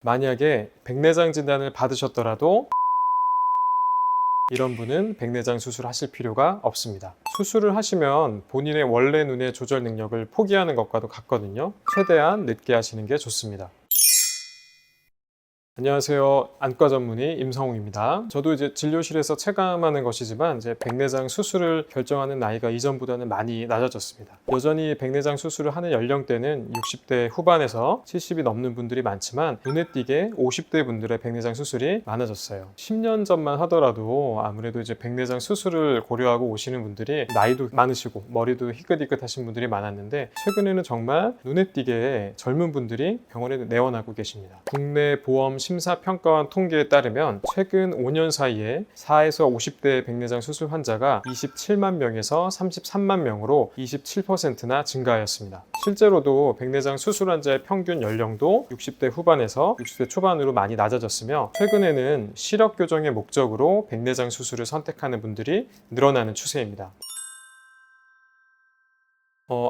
만약에 백내장 진단을 받으셨더라도 이런 분은 백내장 수술하실 필요가 없습니다. 수술을 하시면 본인의 원래 눈의 조절 능력을 포기하는 것과도 같거든요. 최대한 늦게 하시는 게 좋습니다. 안녕하세요. 안과 전문의 임성웅입니다. 저도 이제 진료실에서 체감하는 것이지만 이제 백내장 수술을 결정하는 나이가 이전보다는 많이 낮아졌습니다. 여전히 백내장 수술을 하는 연령대는 60대 후반에서 70이 넘는 분들이 많지만 눈에 띄게 50대 분들의 백내장 수술이 많아졌어요. 10년 전만 하더라도 아무래도 이제 백내장 수술을 고려하고 오시는 분들이 나이도 많으시고 머리도 희끗희끗하신 분들이 많았는데 최근에는 정말 눈에 띄게 젊은 분들이 병원에 내원하고 계십니다. 국내 보험 심사평가원 통계에 따르면 최근 5년 사이에 4에서 50대 백내장 수술 환자가 27만 명에서 33만 명으로 27%나 증가하였습니다. 실제로도 백내장 수술 환자의 평균 연령도 60대 후반에서 60대 초반으로 많이 낮아졌으며 최근에는 시력 교정의 목적으로 백내장 수술을 선택하는 분들이 늘어나는 추세입니다.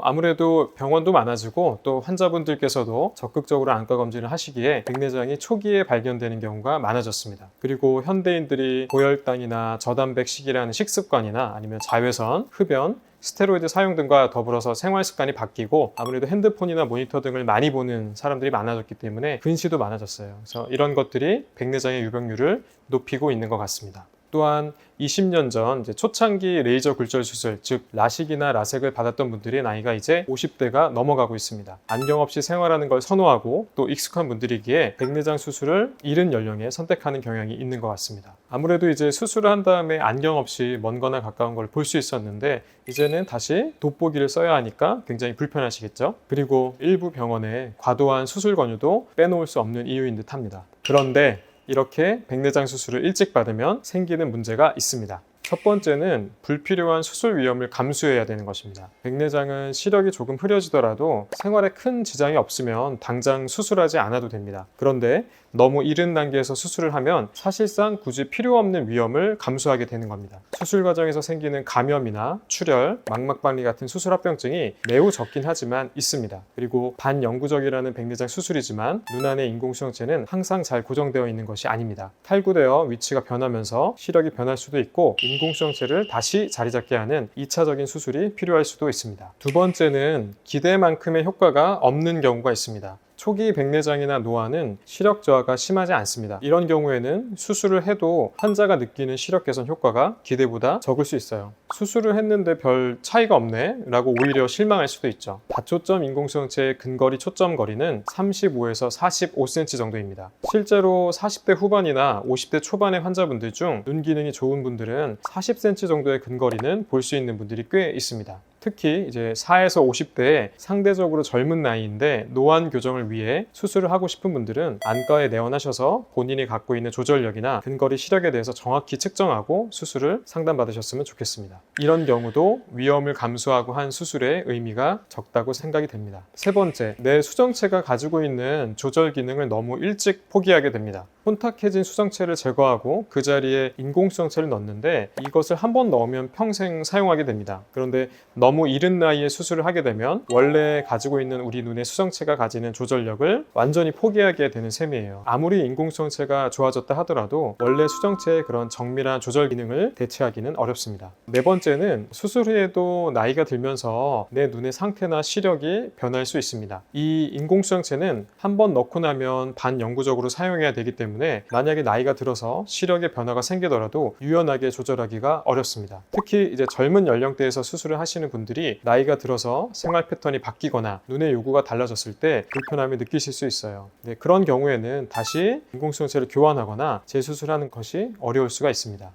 아무래도 병원도 많아지고 또 환자분들께서도 적극적으로 안과 검진을 하시기에 백내장이 초기에 발견되는 경우가 많아졌습니다. 그리고 현대인들이 고혈당이나 저단백식이라는 식습관이나 아니면 자외선, 흡연, 스테로이드 사용 등과 더불어서 생활 습관이 바뀌고 아무래도 핸드폰이나 모니터 등을 많이 보는 사람들이 많아졌기 때문에 근시도 많아졌어요. 그래서 이런 것들이 백내장의 유병률을 높이고 있는 것 같습니다. 또한 20년 전 초창기 레이저 굴절 수술, 즉 라식이나 라섹을 받았던 분들의 나이가 이제 50대가 넘어가고 있습니다. 안경 없이 생활하는 걸 선호하고 또 익숙한 분들이기에 백내장 수술을 이른 연령에 선택하는 경향이 있는 것 같습니다. 아무래도 이제 수술을 한 다음에 안경 없이 먼 거나 가까운 걸 볼 수 있었는데 이제는 다시 돋보기를 써야 하니까 굉장히 불편하시겠죠? 그리고 일부 병원에 과도한 수술 권유도 빼놓을 수 없는 이유인 듯 합니다. 그런데 이렇게 백내장 수술을 일찍 받으면 생기는 문제가 있습니다. 첫 번째는 불필요한 수술 위험을 감수해야 되는 것입니다. 백내장은 시력이 조금 흐려지더라도 생활에 큰 지장이 없으면 당장 수술하지 않아도 됩니다. 그런데 너무 이른 단계에서 수술을 하면 사실상 굳이 필요 없는 위험을 감수하게 되는 겁니다. 수술 과정에서 생기는 감염이나 출혈, 망막박리 같은 수술 합병증이 매우 적긴 하지만 있습니다. 그리고 반영구적이라는 백내장 수술이지만 눈 안의 인공수정체는 항상 잘 고정되어 있는 것이 아닙니다. 탈구되어 위치가 변하면서 시력이 변할 수도 있고 인공수정체를 다시 자리 잡게 하는 2차적인 수술이 필요할 수도 있습니다. 두 번째는 기대만큼의 효과가 없는 경우가 있습니다. 초기 백내장이나 노안은 시력 저하가 심하지 않습니다. 이런 경우에는 수술을 해도 환자가 느끼는 시력 개선 효과가 기대보다 적을 수 있어요. 수술을 했는데 별 차이가 없네 라고 오히려 실망할 수도 있죠. 다초점 인공수정체의 근거리 초점 거리는 35에서 45cm 정도입니다. 실제로 40대 후반이나 50대 초반의 환자분들 중 눈 기능이 좋은 분들은 40cm 정도의 근거리는 볼 수 있는 분들이 꽤 있습니다. 특히 이제 4에서 50대에 상대적으로 젊은 나이인데 노안 교정을 위해 수술을 하고 싶은 분들은 안과에 내원하셔서 본인이 갖고 있는 조절력이나 근거리 시력에 대해서 정확히 측정하고 수술을 상담받으셨으면 좋겠습니다. 이런 경우도 위험을 감수하고 한 수술의 의미가 적다고 생각이 됩니다. 세 번째, 내 수정체가 가지고 있는 조절 기능을 너무 일찍 포기하게 됩니다. 혼탁해진 수정체를 제거하고 그 자리에 인공수정체를 넣는데 이것을 한번 넣으면 평생 사용하게 됩니다. 그런데 너무 이른 나이에 수술을 하게 되면 원래 가지고 있는 우리 눈의 수정체가 가지는 조절력을 완전히 포기하게 되는 셈이에요. 아무리 인공수정체가 좋아졌다 하더라도 원래 수정체의 그런 정밀한 조절 기능을 대체하기는 어렵습니다. 네 번째는 수술 후에도 나이가 들면서 내 눈의 상태나 시력이 변할 수 있습니다. 이 인공수정체는 한번 넣고 나면 반영구적으로 사용해야 되기 때문에 만약에 나이가 들어서 시력의 변화가 생기더라도 유연하게 조절하기가 어렵습니다. 특히 이제 젊은 연령대에서 수술을 하시는 분들이 나이가 들어서 생활 패턴이 바뀌거나 눈의 요구가 달라졌을 때 불편함을 느끼실 수 있어요. 그런 경우에는 다시 인공수정체를 교환하거나 재수술하는 것이 어려울 수가 있습니다.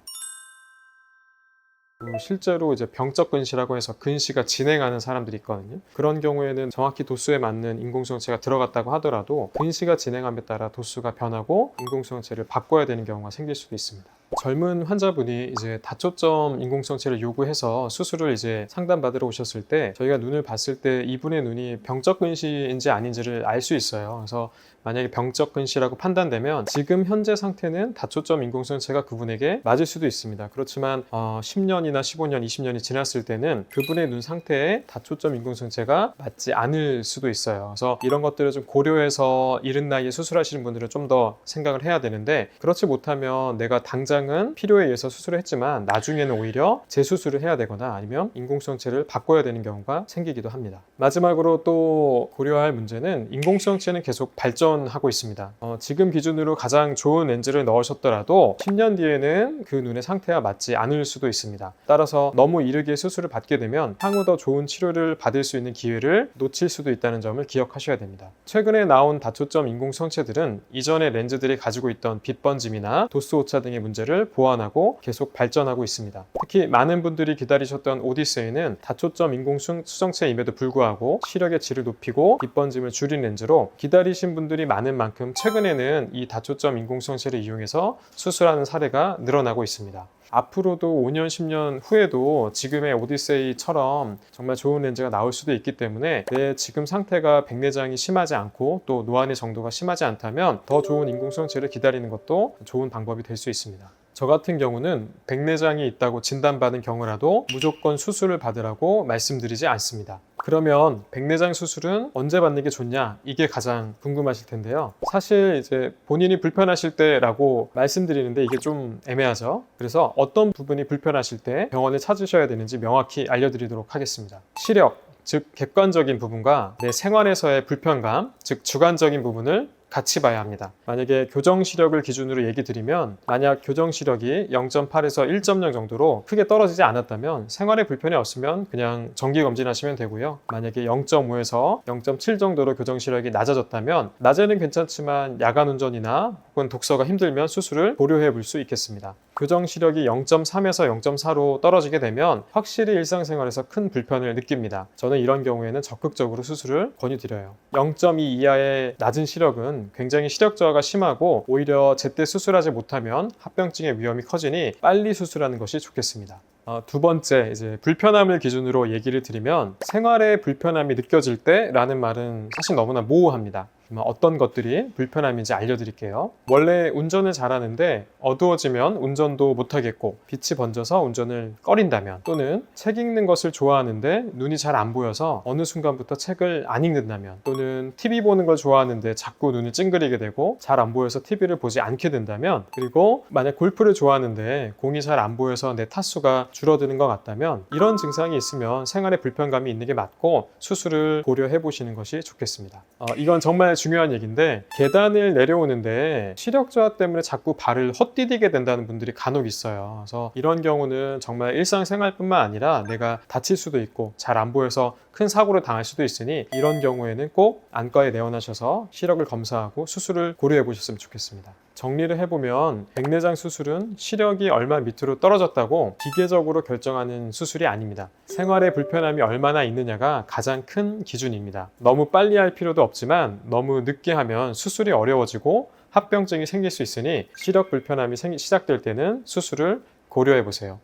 실제로 이제 병적 근시라고 해서 근시가 진행하는 사람들이 있거든요. 그런 경우에는 정확히 도수에 맞는 인공수정체가 들어갔다고 하더라도 근시가 진행함에 따라 도수가 변하고 인공수정체를 바꿔야 되는 경우가 생길 수도 있습니다. 젊은 환자분이 이제 다초점 인공성체를 요구해서 수술을 이제 상담받으러 오셨을 때 저희가 눈을 봤을 때 이분의 눈이 병적 근시인지 아닌지를 알 수 있어요. 그래서 만약에 병적 근시라고 판단되면 지금 현재 상태는 다초점 인공성체가 그분에게 맞을 수도 있습니다. 그렇지만 10년이나 15년, 20년이 지났을 때는 그분의 눈 상태에 다초점 인공성체가 맞지 않을 수도 있어요. 그래서 이런 것들을 좀 고려해서 이른 나이에 수술하시는 분들은 좀 더 생각을 해야 되는데, 그렇지 못하면 내가 당장은 필요에 의해서 수술을 했지만 나중에는 오히려 재수술을 해야 되거나 아니면 인공성체를 바꿔야 되는 경우가 생기기도 합니다. 마지막으로 또 고려할 문제는 인공성체는 계속 발전하고 있습니다. 지금 기준으로 가장 좋은 렌즈를 넣으셨더라도 10년 뒤에는 그 눈의 상태와 맞지 않을 수도 있습니다. 따라서 너무 이르게 수술을 받게 되면 향후 더 좋은 치료를 받을 수 있는 기회를 놓칠 수도 있다는 점을 기억하셔야 됩니다. 최근에 나온 다초점 인공성체들은 이전의 렌즈들이 가지고 있던 빛 번짐이나 도수 오차 등의 문제를 보완하고 계속 발전하고 있습니다. 특히 많은 분들이 기다리셨던 오디세이는 다초점 인공수정체임에도 불구하고 시력의 질을 높이고 빛 번짐을 줄인 렌즈로 기다리신 분들이 많은 만큼 최근에는 이 다초점 인공수정체를 이용해서 수술하는 사례가 늘어나고 있습니다. 앞으로도 5년, 10년 후에도 지금의 오디세이처럼 정말 좋은 렌즈가 나올 수도 있기 때문에 내 지금 상태가 백내장이 심하지 않고 또 노안의 정도가 심하지 않다면 더 좋은 인공수정체를 기다리는 것도 좋은 방법이 될 수 있습니다. 저 같은 경우는 백내장이 있다고 진단받은 경우라도 무조건 수술을 받으라고 말씀드리지 않습니다. 그러면 백내장 수술은 언제 받는 게 좋냐? 이게 가장 궁금하실 텐데요. 사실 이제 본인이 불편하실 때라고 말씀드리는데 이게 좀 애매하죠. 그래서 어떤 부분이 불편하실 때 병원을 찾으셔야 되는지 명확히 알려드리도록 하겠습니다. 시력, 즉 객관적인 부분과 내 생활에서의 불편감, 즉 주관적인 부분을 같이 봐야 합니다. 만약에 교정시력을 기준으로 얘기 드리면, 만약 교정시력이 0.8에서 1.0 정도로 크게 떨어지지 않았다면 생활에 불편이 없으면 그냥 정기검진하시면 되고요. 만약에 0.5에서 0.7 정도로 교정시력이 낮아졌다면 낮에는 괜찮지만 야간 운전이나 혹은 독서가 힘들면 수술을 고려해 볼 수 있겠습니다. 교정시력이 0.3에서 0.4로 떨어지게 되면 확실히 일상생활에서 큰 불편을 느낍니다. 저는 이런 경우에는 적극적으로 수술을 권유드려요. 0.2 이하의 낮은 시력은 굉장히 시력 저하가 심하고 오히려 제때 수술하지 못하면 합병증의 위험이 커지니 빨리 수술하는 것이 좋겠습니다. 두 번째, 이제 불편함을 기준으로 얘기를 드리면, 생활에 불편함이 느껴질 때 라는 말은 사실 너무나 모호합니다. 어떤 것들이 불편함인지 알려드릴게요. 원래 운전을 잘하는데 어두워지면 운전도 못하겠고 빛이 번져서 운전을 꺼린다면, 또는 책 읽는 것을 좋아하는데 눈이 잘 안 보여서 어느 순간부터 책을 안 읽는다면, 또는 TV 보는 걸 좋아하는데 자꾸 눈을 찡그리게 되고 잘 안 보여서 TV를 보지 않게 된다면, 그리고 만약 골프를 좋아하는데 공이 잘 안 보여서 내 타수가 줄어드는 것 같다면, 이런 증상이 있으면 생활에 불편감이 있는 게 맞고 수술을 고려해 보시는 것이 좋겠습니다. 이건 정말 중요한 얘기인데, 계단을 내려오는데 시력 저하 때문에 자꾸 발을 헛디디게 된다는 분들이 간혹 있어요. 그래서 이런 경우는 정말 일상생활뿐만 아니라 내가 다칠 수도 있고 잘 안 보여서 큰 사고를 당할 수도 있으니, 이런 경우에는 꼭 안과에 내원하셔서 시력을 검사하고 수술을 고려해 보셨으면 좋겠습니다. 정리를 해보면, 백내장 수술은 시력이 얼마 밑으로 떨어졌다고 기계적으로 결정하는 수술이 아닙니다. 생활에 불편함이 얼마나 있느냐가 가장 큰 기준입니다. 너무 빨리 할 필요도 없지만 너무 늦게 하면 수술이 어려워지고 합병증이 생길 수 있으니 시력 불편함이 시작될 때는 수술을 고려해 보세요.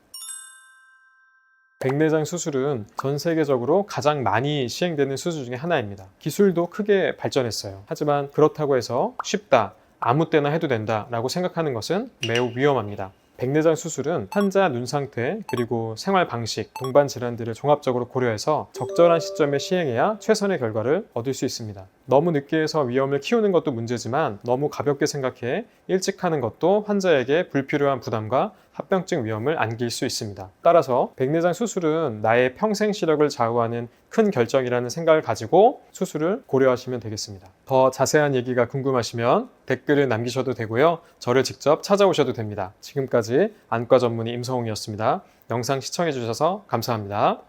백내장 수술은 전 세계적으로 가장 많이 시행되는 수술 중에 하나입니다. 기술도 크게 발전했어요. 하지만 그렇다고 해서 쉽다, 아무 때나 해도 된다 라고 생각하는 것은 매우 위험합니다. 백내장 수술은 환자 눈 상태, 그리고 생활 방식, 동반 질환들을 종합적으로 고려해서 적절한 시점에 시행해야 최선의 결과를 얻을 수 있습니다. 너무 늦게 해서 위험을 키우는 것도 문제지만 너무 가볍게 생각해 일찍 하는 것도 환자에게 불필요한 부담과 합병증 위험을 안길 수 있습니다. 따라서 백내장 수술은 나의 평생 시력을 좌우하는 큰 결정이라는 생각을 가지고 수술을 고려하시면 되겠습니다. 더 자세한 얘기가 궁금하시면 댓글을 남기셔도 되고요. 저를 직접 찾아오셔도 됩니다. 지금까지 안과 전문의 임성웅이었습니다. 영상 시청해 주셔서 감사합니다.